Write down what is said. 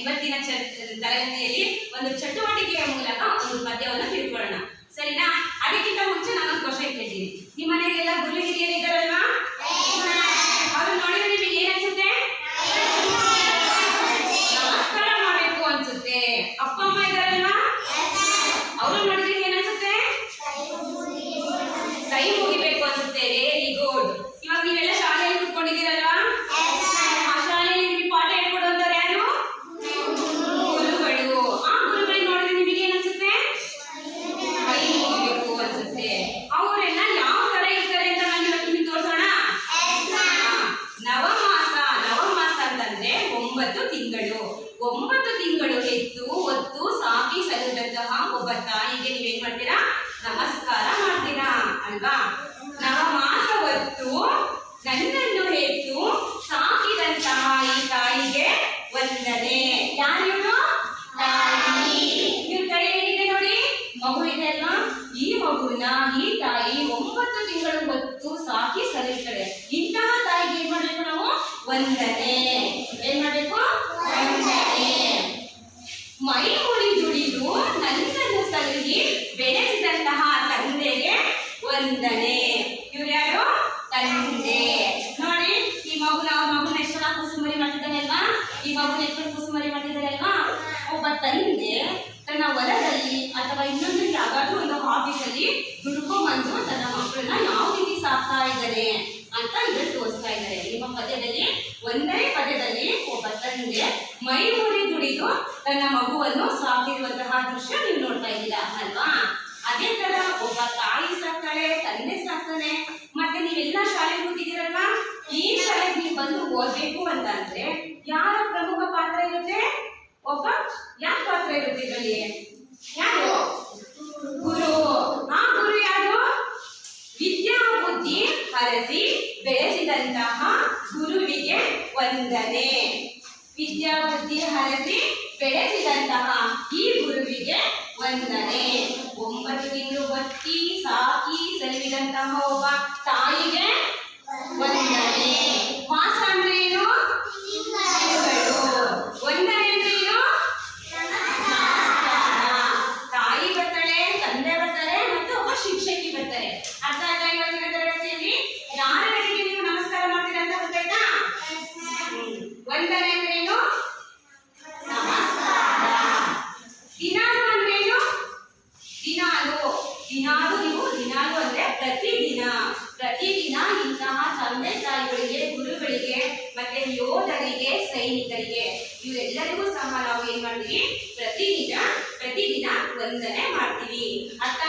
ಇವತ್ತಿನ ತರಗತಿಯಲ್ಲಿ ಒಂದು ಚಟುವಟಿಕೆಯ ಮೂಲಕ ಒಂದು ಪದ್ಯವನ್ನು ತಿಳ್ಕೊಳ್ಳೋಣ. ಸರಿನಾ? ಅದಕ್ಕಿಂತ ಮುಂಚೆ ನಾನು ಕ್ವಶನ್ ಕೇಳ್ತೀನಿ. ನಿಮ್ಮ ಮನೆಗೆಲ್ಲ ಗುರು ಹಿರಿಯರಿದ್ದಾರಲ್ವಾ? ಅವರು ನೋಡಿದ್ರೆ ನಿಮಗೆ ಏನ್ ಅನ್ಸುತ್ತೆ? ನಮಸ್ಕಾರ ಮಾಡಬೇಕು ಅನ್ಸುತ್ತೆ. ಅಪ್ಪ ಅಮ್ಮ ಇದ್ದಾರಲ್ವಾ? ಅವರು ನೋಡಿದ್ರೆ ಏನ್ ಅನ್ಸುತ್ತೆ? ಕೈ ಮುಗಿಬೇಕು ಅನ್ಸುತ್ತೆ. Very good. ಇವಾಗ ನೀವೆಲ್ಲ ಶಾಲೆಯಲ್ಲಿ ಕೂತ್ಕೊಂಡಿದ್ದೀರಲ್ವಾ? ಆ ಶಾಲೆಯಲ್ಲಿ ನಿಮಗೆ ಪಾಠ ಹೇಳ್ಕೊಡುವಂತವ್ರು ಯಾರು? ಗುರುಗಳು. ಆ ಗುರುಗಳಿಗೆ ನೋಡಿದ್ರೆ ನಿಮಗೆ ಏನ್ ಅನ್ಸುತ್ತೆ? ಕೈ ಮುಗಿಬೇಕು ಅನ್ಸುತ್ತೆ. ಅವರೆಲ್ಲ ಯಾವ ತರ ಇರ್ತಾರೆ ಅಂತ ನಾನು ನಿಮಗೆ ತೋರಿಸೋಣ. ನವಮಾಸ ಅಂತಂದ್ರೆ 9 ತಿಂಗಳು. 9 ತಿಂಗಳು ಹೆತ್ತು ಹೊತ್ತು ಸಾಕಿ ಸಲುದಂತಹ ಒಬ್ಬ ತಾಯಿಗೆ ನೀವೇನ್ ಮಾಡ್ತೀರಾ? ನಮಸ್ಕಾರ ಮಾಡ್ತೀರಾ ಅಲ್ವಾ? ನವಮಾಸ ಹೊತ್ತು ನನ್ನನ್ನು ಹೆತ್ತು ಸಾಕಿದಂತಹ ಈ ತಾಯಿಗೆ ವಂದನೆ. ಯಾರಿವರು? ತಾಯಿ. ನೀವು ಕೈ ಹೇಗಿದೆ ನೋಡಿ, ಮಗು ಇದೆ ಅಲ್ವಾ? ಈ ಮಗುವಿನ ಈ ತಾಯಿ 9 ತಿಂಗಳು ಹೊತ್ತು ಸಾಕಿ ಸಲುತ್ತಾರೆ. ಇಂತಹ ತಾಯಿಗೆ ಏನ್ ಮಾಡ್ಬೇಕು ನಾವು? ವಂದನೆ. ಏನ್ ಮಾಡ್ಬೇಕು? ವಂದನೆ. ಮೈ ಮುಳಿ ದುಡಿದು ನನ್ನನ್ನು ಸಲುಹಿ ಬೆಳೆಸಿದಂತಹ ತಂದೆಗೆ ವಂದನೆ. ಇವ್ರು ಯಾರು? ತಂದೆ. ನೋಡಿ, ಈ ಮಗುನ ಎಷ್ಟು ಚೆನ್ನಾಗಿ ಕುಸುಮರಿ ಮಾಡ್ತಿದ್ದಾನೆ ಅಲ್ವಾ? ಈ ಮಗುನ ಎಷ್ಟು ಕುಸುಮರಿ ಮಾಡ್ತಿದ್ದಾರೆ ಅಲ್ವಾ? ಒಬ್ಬ ತಂದೆ ತನ್ನ ಹೊಲದಲ್ಲಿ ಅಥವಾ ಇನ್ನೊಂದು ಯಾವ್ದಾದ್ರು ಒಂದು ಆಫೀಸಲ್ಲಿ ದುಡ್ಕೊಂಡ್ಬಂದು ತನ್ನ ಮಕ್ಕಳನ್ನ ಯಾವ ರೀತಿ ಸಾಕ್ತಾ ಇದ್ದಾರೆ ಅಂತ ಇದನ್ನು ತೋರಿಸ್ತಾ ಇದ್ದಾರೆ. ನಿಮ್ಮ ಪದ್ಯದಲ್ಲಿ ಒಂದೇ ಪದ್ಯದಲ್ಲಿ ಒಬ್ಬ ತಂದೆ ಮೈ ಮುರಿ ದುಡಿದು ತನ್ನ ಮಗುವನ್ನು ಸಾಕಿರುವಂತಹ ದೃಶ್ಯ ನೀವು ನೋಡ್ತಾ ಇದ್ದೀರಾ ಅಲ್ವಾ? ಅದೇ ತರ ಒಬ್ಬ ತಾಯಿ ಸಾಕ್ತಾಳೆ, ತಂದೆ ಸಾಕ್ತಾನೆ. ಮತ್ತೆ ನೀವೆಲ್ಲ ಶಾಲೆಗೆ ಕೂತಿದ್ದೀರಲ್ವಾ? ಈ ಶಾಲೆಗೆ ನೀವು ಬಂದು ಓದ್ಬೇಕು ಅಂತ ಅಂದ್ರೆ ಯಾರ ಪ್ರಮುಖ ಪಾತ್ರ ಇರುತ್ತೆ? ಒಬ್ಬ ಯಾರ ಪಾತ್ರ ಇರುತ್ತೆ ಇದರಲ್ಲಿ? ಯಾರು? ಗುರು. ಆ ಗುರು ಯಾರು? ವಿದ್ಯಾ ಬುದ್ಧಿ ಹರಸಿ ಬೆಳೆಸಿದಂತಹ ಗುರುವಿಗೆ ವಂದನೆ. ವಿದ್ಯಾ ಬುದ್ಧಿ ಹರಸಿ ಬೆಳೆಸಿದಂತಹ ಈ ಗುರುವಿಗೆ ವಂದನೆ. 9 ತಿಂಗಳು ಹೊತ್ತಿ ಸಾಕಿ ಸಲುಹಿದಂತಹ ಒಬ್ಬ ತಾಯಿಗೆ ವಂದನೆ. ಮಾಸ ಅಂದ್ರೆ ಏನು? ವಂದನೆ ಅಂದ್ರೆ ಏನು? ತಾಯಿ ಬರ್ತಾಳೆ, ತಂದೆ ಬರ್ತಾರೆ, ಮತ್ತೆ ಒಬ್ಬ ಶಿಕ್ಷಕಿ ಬರ್ತಾರೆ. ಅರ್ಥ ಆಯ್ತಾ? ಇವತ್ತಿನ ತರಗತಿಯಲ್ಲಿ ಯಾರಿಗೆ ನೀವು ನಮಸ್ಕಾರ ಮಾಡ್ತೀರಾ ಅಂತ ಗೊತ್ತಾಯ್ತಾ? ವಂದನೆ ಅಂದ್ರೆ ಏನು? ನಮಸ್ಕಾರ. ದಿನಾಲು ಅಂದ್ರೆ ಏನು? ದಿನಾಲು ಅಂದ್ರೆ ಪ್ರತಿದಿನ ಇಂತಹ ತಂದೆ ತಾಯಿಗಳಿಗೆ, ಗುರುಗಳಿಗೆ, ಮತ್ತೆ ಯೋಧರಿಗೆ, ಸೈನಿಕರಿಗೆ ಇವರೆಲ್ಲರಿಗೂ ಸಹ ನಾವು ಏನ್ ಮಾಡ್ತೀವಿ? ಪ್ರತಿದಿನ ವಂದನೆ ಮಾಡ್ತೀವಿ. ಅರ್ಥ